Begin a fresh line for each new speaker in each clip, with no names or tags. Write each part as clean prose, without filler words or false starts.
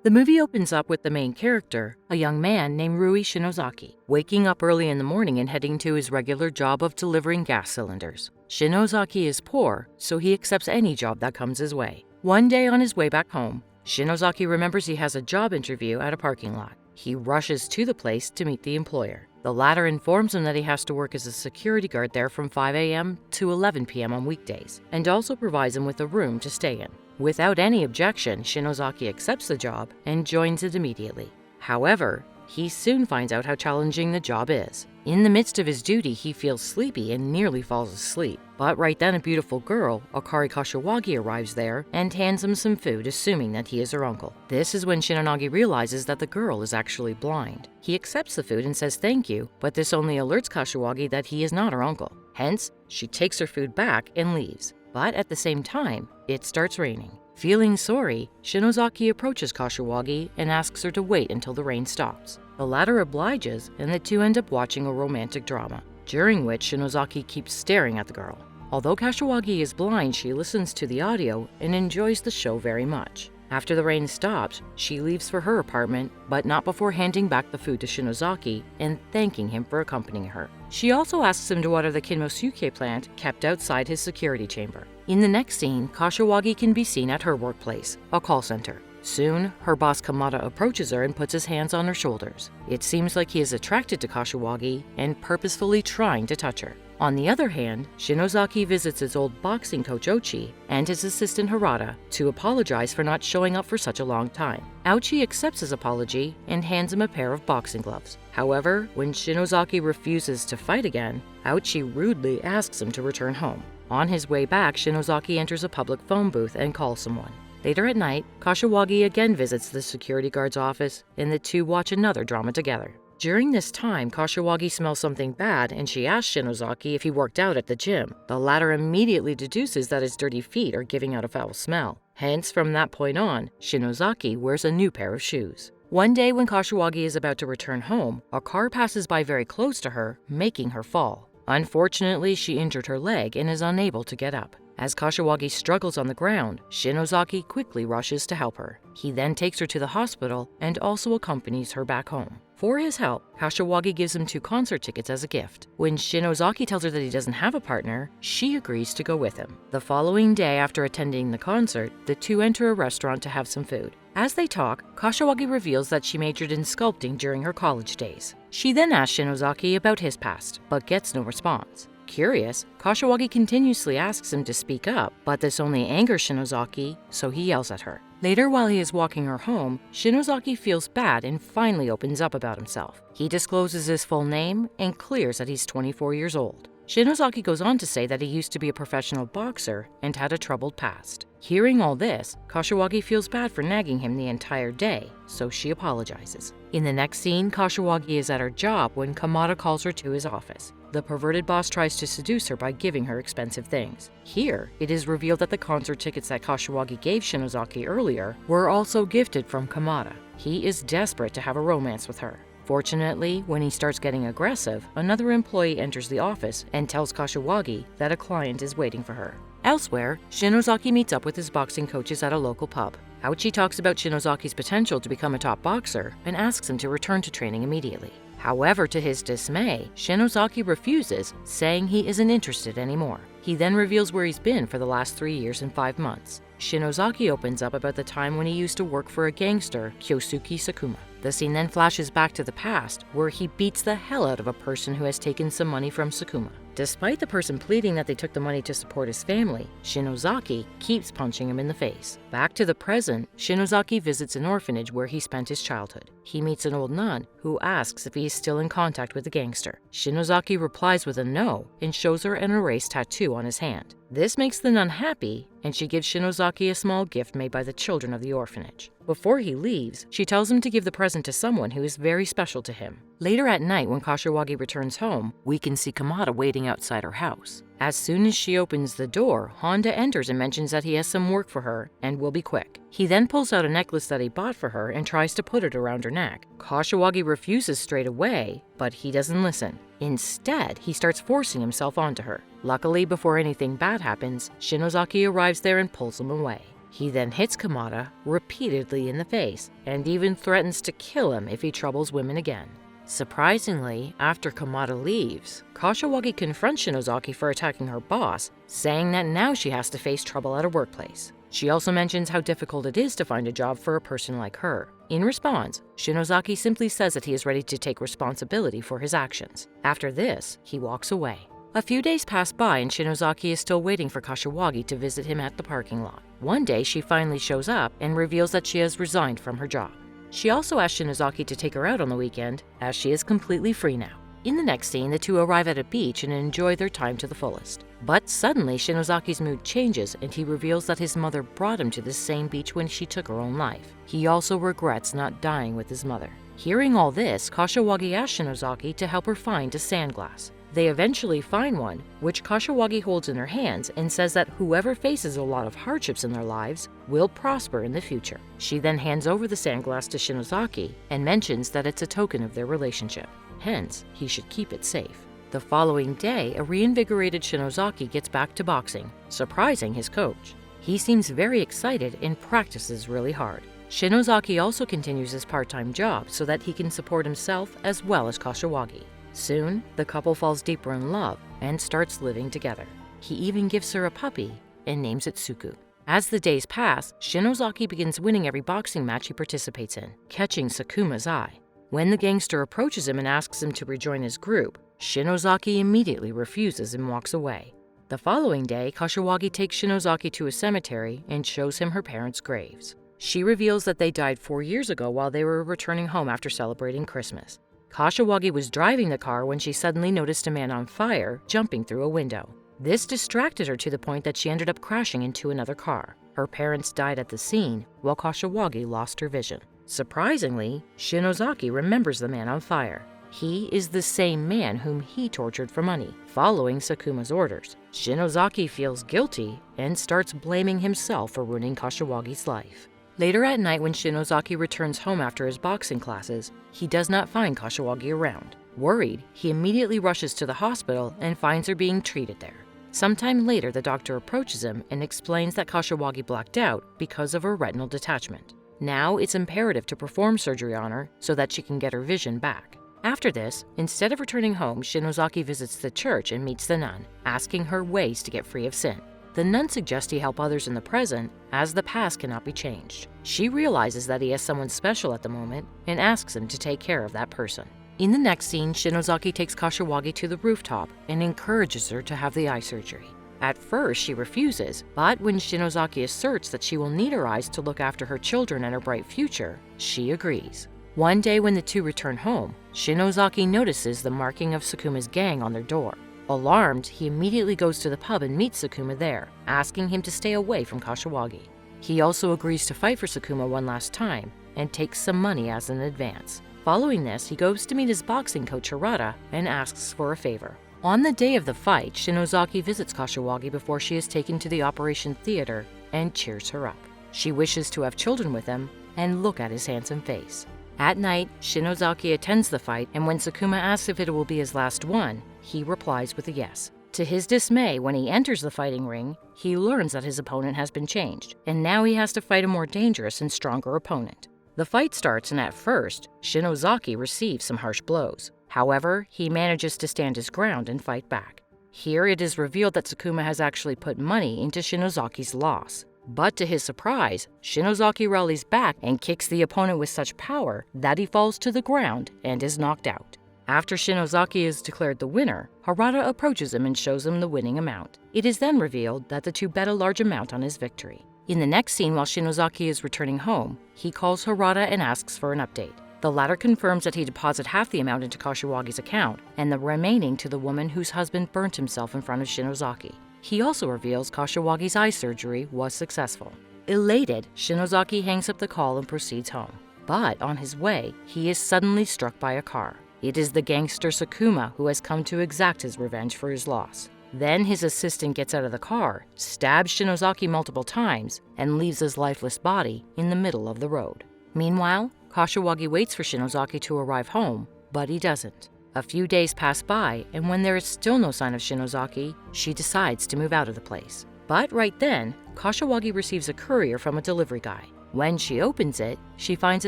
The movie opens up with the main character, a young man named Rui Shinozaki, waking up early in the morning and heading to his regular job of delivering gas cylinders. Shinozaki is poor, so he accepts any job that comes his way. One day on his way back home, Shinozaki remembers he has a job interview at a parking lot. He rushes to the place to meet the employer. The latter informs him that he has to work as a security guard there from 5 a.m. to 11 p.m. on weekdays, and also provides him with a room to stay in. Without any objection, Shinozaki accepts the job and joins it immediately. However, he soon finds out how challenging the job is. In the midst of his duty, he feels sleepy and nearly falls asleep. But right then, a beautiful girl, Akari Kashiwagi, arrives there and hands him some food, assuming that he is her uncle. This is when Shinonagi realizes that the girl is actually blind. He accepts the food and says thank you, but this only alerts Kashiwagi that he is not her uncle. Hence, she takes her food back and leaves. But at the same time, it starts raining. Feeling sorry, Shinozaki approaches Kashiwagi and asks her to wait until the rain stops. The latter obliges, and the two end up watching a romantic drama, during which Shinozaki keeps staring at the girl. Although Kashiwagi is blind, she listens to the audio and enjoys the show very much. After the rain stops, she leaves for her apartment, but not before handing back the food to Shinozaki and thanking him for accompanying her. She also asks him to water the Kinmosuke plant kept outside his security chamber. In the next scene, Kashiwagi can be seen at her workplace, a call center. Soon, her boss Kamada approaches her and puts his hands on her shoulders. It seems like he is attracted to Kashiwagi and purposefully trying to touch her. On the other hand, Shinozaki visits his old boxing coach Ochi and his assistant Harada to apologize for not showing up for such a long time. Ochi accepts his apology and hands him a pair of boxing gloves. However, when Shinozaki refuses to fight again, Ochi rudely asks him to return home. On his way back, Shinozaki enters a public phone booth and calls someone. Later at night, Kashiwagi again visits the security guard's office, and the two watch another drama together. During this time, Kashiwagi smells something bad, and she asks Shinozaki if he worked out at the gym. The latter immediately deduces that his dirty feet are giving out a foul smell. Hence, from that point on, Shinozaki wears a new pair of shoes. One day when Kashiwagi is about to return home, a car passes by very close to her, making her fall. Unfortunately, she injured her leg and is unable to get up. As Kashiwagi struggles on the ground, Shinozaki quickly rushes to help her. He then takes her to the hospital and also accompanies her back home. For his help, Kashiwagi gives him 2 concert tickets as a gift. When Shinozaki tells her that he doesn't have a partner, she agrees to go with him. The following day, after attending the concert, the two enter a restaurant to have some food. As they talk, Kashiwagi reveals that she majored in sculpting during her college days. She then asks Shinozaki about his past, but gets no response. Curious, Kashiwagi continuously asks him to speak up, but this only angers Shinozaki, so he yells at her. Later, while he is walking her home, Shinozaki feels bad and finally opens up about himself. He discloses his full name and clears that he's 24 years old. Shinozaki goes on to say that he used to be a professional boxer and had a troubled past. Hearing all this, Kashiwagi feels bad for nagging him the entire day, so she apologizes. In the next scene, Kashiwagi is at her job when Kamada calls her to his office. The perverted boss tries to seduce her by giving her expensive things. Here, it is revealed that the concert tickets that Kashiwagi gave Shinozaki earlier were also gifted from Kamada. He is desperate to have a romance with her. Fortunately, when he starts getting aggressive, another employee enters the office and tells Kashiwagi that a client is waiting for her. Elsewhere, Shinozaki meets up with his boxing coaches at a local pub. Ouchi talks about Shinozaki's potential to become a top boxer and asks him to return to training immediately. However, to his dismay, Shinozaki refuses, saying he isn't interested anymore. He then reveals where he's been for the last 3 years and 5 months. Shinozaki opens up about the time when he used to work for a gangster, Kyosuke Sakuma. The scene then flashes back to the past, where he beats the hell out of a person who has taken some money from Sakuma. Despite the person pleading that they took the money to support his family, Shinozaki keeps punching him in the face. Back to the present, Shinozaki visits an orphanage where he spent his childhood. He meets an old nun who asks if he is still in contact with the gangster. Shinozaki replies with a no and shows her an erased tattoo on his hand. This makes the nun happy, and she gives Shinozaki a small gift made by the children of the orphanage. Before he leaves, she tells him to give the present to someone who is very special to him. Later at night, when Kashiwagi returns home, we can see Kamada waiting outside her house. As soon as she opens the door, Honda enters and mentions that he has some work for her and will be quick. He then pulls out a necklace that he bought for her and tries to put it around her neck. Kashiwagi refuses straight away, but he doesn't listen. Instead, he starts forcing himself onto her. Luckily, before anything bad happens, Shinozaki arrives there and pulls him away. He then hits Kamada repeatedly in the face and even threatens to kill him if he troubles women again. Surprisingly, after Kamada leaves, Kashiwagi confronts Shinozaki for attacking her boss, saying that now she has to face trouble at her workplace. She also mentions how difficult it is to find a job for a person like her. In response, Shinozaki simply says that he is ready to take responsibility for his actions. After this, he walks away. A few days pass by and Shinozaki is still waiting for Kashiwagi to visit him at the parking lot. One day, she finally shows up and reveals that she has resigned from her job. She also asks Shinozaki to take her out on the weekend, as she is completely free now. In the next scene, the two arrive at a beach and enjoy their time to the fullest. But suddenly, Shinozaki's mood changes and he reveals that his mother brought him to this same beach when she took her own life. He also regrets not dying with his mother. Hearing all this, Kashiwagi asks Shinozaki to help her find a sand glass. They eventually find one, which Kashiwagi holds in her hands and says that whoever faces a lot of hardships in their lives will prosper in the future. She then hands over the sand glass to Shinozaki and mentions that it's a token of their relationship. Hence, he should keep it safe. The following day, a reinvigorated Shinozaki gets back to boxing, surprising his coach. He seems very excited and practices really hard. Shinozaki also continues his part-time job so that he can support himself as well as Kashiwagi. Soon, the couple falls deeper in love and starts living together. He even gives her a puppy and names it Suku. As the days pass, Shinozaki begins winning every boxing match he participates in, catching Sakuma's eye. When the gangster approaches him and asks him to rejoin his group, Shinozaki immediately refuses and walks away. The following day, Kashiwagi takes Shinozaki to a cemetery and shows him her parents' graves. She reveals that they died 4 years ago while they were returning home after celebrating Christmas. Kashiwagi was driving the car when she suddenly noticed a man on fire jumping through a window. This distracted her to the point that she ended up crashing into another car. Her parents died at the scene, while Kashiwagi lost her vision. Surprisingly, Shinozaki remembers the man on fire. He is the same man whom he tortured for money, following Sakuma's orders. Shinozaki feels guilty and starts blaming himself for ruining Kashiwagi's life. Later at night, when Shinozaki returns home after his boxing classes, he does not find Kashiwagi around. Worried, he immediately rushes to the hospital and finds her being treated there. Sometime later, the doctor approaches him and explains that Kashiwagi blacked out because of her retinal detachment. Now it's imperative to perform surgery on her so that she can get her vision back. After this, instead of returning home, Shinozaki visits the church and meets the nun, asking her ways to get free of sin. The nun suggests he help others in the present, as the past cannot be changed. She realizes that he has someone special at the moment and asks him to take care of that person. In the next scene, Shinozaki takes Kashiwagi to the rooftop and encourages her to have the eye surgery. At first, she refuses, but when Shinozaki asserts that she will need her eyes to look after her children and her bright future, she agrees. One day when the two return home, Shinozaki notices the marking of Sakuma's gang on their door. Alarmed, he immediately goes to the pub and meets Sakuma there, asking him to stay away from Kashiwagi. He also agrees to fight for Sakuma one last time and takes some money as an advance. Following this, he goes to meet his boxing coach Harada and asks for a favor. On the day of the fight, Shinozaki visits Kashiwagi before she is taken to the operation theater and cheers her up. She wishes to have children with him and look at his handsome face. At night, Shinozaki attends the fight, and when Sakuma asks if it will be his last one, he replies with a yes. To his dismay, when he enters the fighting ring, he learns that his opponent has been changed, and now he has to fight a more dangerous and stronger opponent. The fight starts, and at first, Shinozaki receives some harsh blows. However, he manages to stand his ground and fight back. Here it is revealed that Sakuma has actually put money into Shinozaki's loss. But to his surprise, Shinozaki rallies back and kicks the opponent with such power that he falls to the ground and is knocked out. After Shinozaki is declared the winner, Harada approaches him and shows him the winning amount. It is then revealed that the two bet a large amount on his victory. In the next scene, while Shinozaki is returning home, he calls Harada and asks for an update. The latter confirms that he deposited half the amount into Kashiwagi's account and the remaining to the woman whose husband burnt himself in front of Shinozaki. He also reveals Kashiwagi's eye surgery was successful. Elated, Shinozaki hangs up the call and proceeds home. But on his way, he is suddenly struck by a car. It is the gangster Sakuma who has come to exact his revenge for his loss. Then his assistant gets out of the car, stabs Shinozaki multiple times, and leaves his lifeless body in the middle of the road. Meanwhile, Kashiwagi waits for Shinozaki to arrive home, but he doesn't. A few days pass by, and when there is still no sign of Shinozaki, she decides to move out of the place. But right then, Kashiwagi receives a courier from a delivery guy. When she opens it, she finds a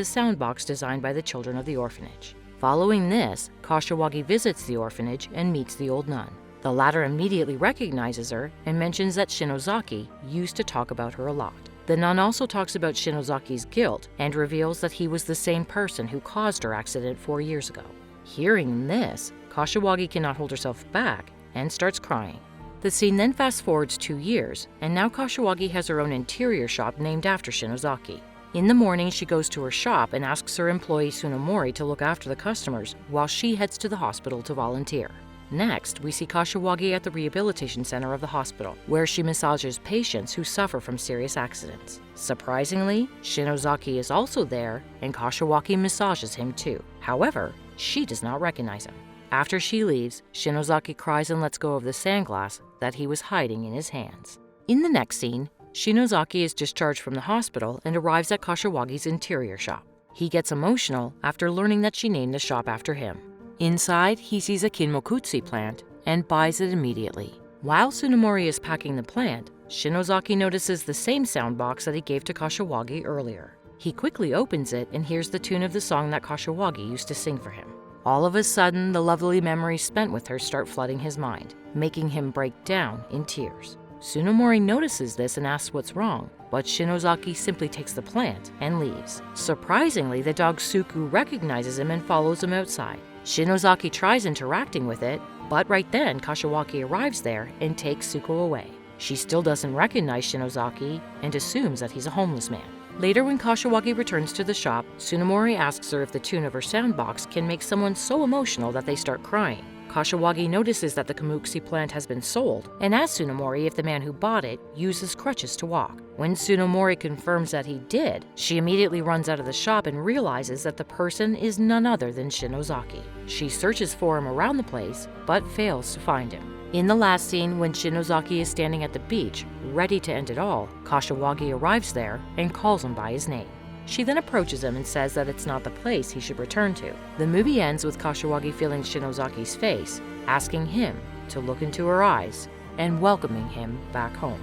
soundbox designed by the children of the orphanage. Following this, Kashiwagi visits the orphanage and meets the old nun. The latter immediately recognizes her and mentions that Shinozaki used to talk about her a lot. The nun also talks about Shinozaki's guilt and reveals that he was the same person who caused her accident 4 years ago. Hearing this, Kashiwagi cannot hold herself back and starts crying. The scene then fast forwards 2 years, and now Kashiwagi has her own interior shop named after Shinozaki. In the morning, she goes to her shop and asks her employee Tsunomori to look after the customers while she heads to the hospital to volunteer. Next, we see Kashiwagi at the rehabilitation center of the hospital, where she massages patients who suffer from serious accidents. Surprisingly, Shinozaki is also there, and Kashiwagi massages him too. However, she does not recognize him. After she leaves, Shinozaki cries and lets go of the sandglass that he was hiding in his hands. In the next scene, Shinozaki is discharged from the hospital and arrives at Kashiwagi's interior shop. He gets emotional after learning that she named the shop after him. Inside, he sees a kinmokutsu plant and buys it immediately. While Tsunomori is packing the plant, Shinozaki notices the same soundbox that he gave to Kashiwagi earlier. He quickly opens it and hears the tune of the song that Kashiwagi used to sing for him. All of a sudden, the lovely memories spent with her start flooding his mind, making him break down in tears. Tsunomori notices this and asks what's wrong, but Shinozaki simply takes the plant and leaves. Surprisingly, the dog Suku recognizes him and follows him outside. Shinozaki tries interacting with it, but right then Kashiwagi arrives there and takes Suku away. She still doesn't recognize Shinozaki and assumes that he's a homeless man. Later, when Kashiwagi returns to the shop, Tsunomori asks her if the tune of her soundbox can make someone so emotional that they start crying. Kashiwagi notices that the Kamukse plant has been sold and asks Tsunomori if the man who bought it uses crutches to walk. When Tsunomori confirms that he did, she immediately runs out of the shop and realizes that the person is none other than Shinozaki. She searches for him around the place, but fails to find him. In the last scene, when Shinozaki is standing at the beach, ready to end it all, Kashiwagi arrives there and calls him by his name. She then approaches him and says that it's not the place he should return to. The movie ends with Kashiwagi feeling Shinozaki's face, asking him to look into her eyes, and welcoming him back home.